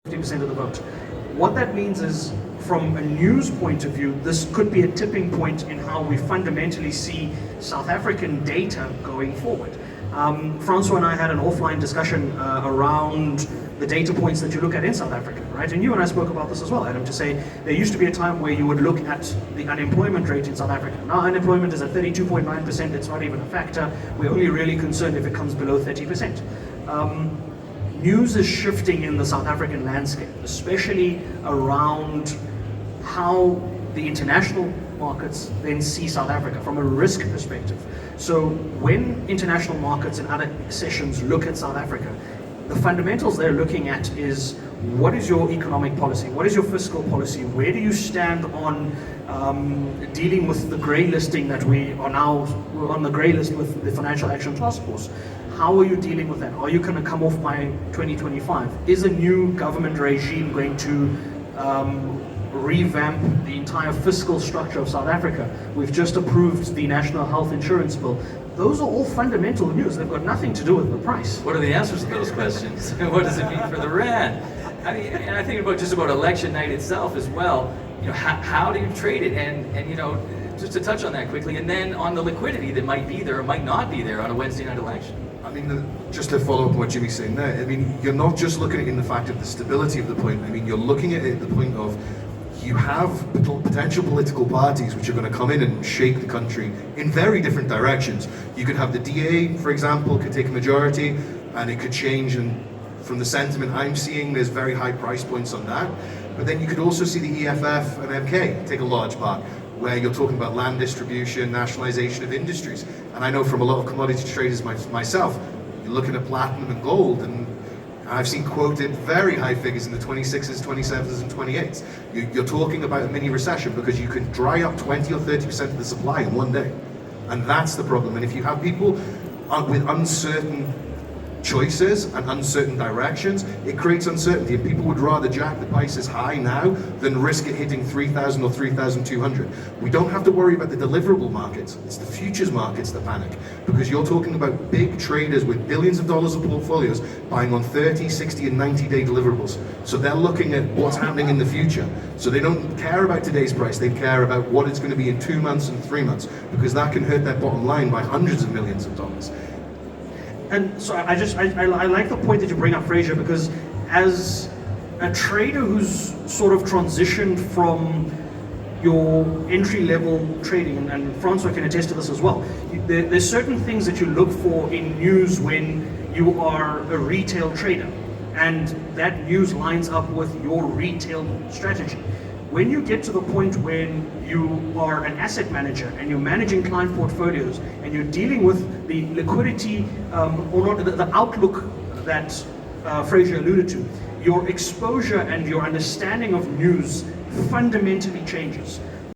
50% of the vote. What that means is, from a news point of view, this could be a tipping point in how we fundamentally see South African data going forward. Francois and I had an offline discussion around the data points that you look at in South Africa, right? And you and I spoke about this as well, Adam, to say there used to be a time where you would look at the unemployment rate in South Africa. Now unemployment is at 32.9%, it's not even a factor. We're only really concerned if it comes below 30%. News is shifting in the South African landscape, especially around how the international markets then see South Africa from a risk perspective. So when international markets and other sessions look at South Africa, the fundamentals they're looking at is, what is your economic policy? What is your fiscal policy? Where do you stand on dealing with the grey listing that we are now on the grey list with the Financial Action Task Force? How are you dealing with that? Are you going to come off by 2025? Is a new government regime going to revamp the entire fiscal structure of South Africa? We've just approved the National Health Insurance Bill. Those are all fundamental news. They've got nothing to do with the price. What are the answers to those questions? What does it mean for the rand? I mean, and I think about just about election night itself as well. You know, how do you trade it? And you know, just to touch on that quickly, and then on the liquidity that might be there or might not be there on a Wednesday night election. I mean, just to follow up on what Jimmy's saying there, I mean, you're not just looking at it in the fact of the stability of the point. I mean, you're looking at it at the point of, you have potential political parties which are going to come in and shape the country in very different directions. You could have the DA, for example, could take a majority, and it could change. And from the sentiment I'm seeing, there's very high price points on that. But then you could also see the EFF and MK take a large part, where you're talking about land distribution, nationalization of industries. And I know from a lot of commodity traders myself, you're looking at platinum and gold, and I've seen quoted very high figures in the 26s, 27s, and 28s. You're talking about a mini recession because you can dry up 20 or 30% of the supply in one day. And that's the problem. And if you have people with uncertain choices and uncertain directions, it creates uncertainty, and people would rather jack the prices high now than risk it hitting 3,000 or 3,200. We don't have to worry about the deliverable markets. It's the futures markets that panic, because you're talking about big traders with billions of dollars of portfolios buying on 30, 60, and 90-day deliverables. So they're looking at what's happening in the future. So they don't care about today's price, they care about what it's going to be in 2 months and 3 months, because that can hurt their bottom line by hundreds of millions of dollars. And so I like the point that you bring up, Fraser, because as a trader who's sort of transitioned from your entry-level trading, and Francois can attest to this as well, there's certain things that you look for in news when you are a retail trader, and that news lines up with your retail strategy. When you get to the point when you are an asset manager and you're managing client portfolios and you're dealing with the liquidity or not the outlook that Fraser alluded to, your exposure and your understanding of news fundamentally changes.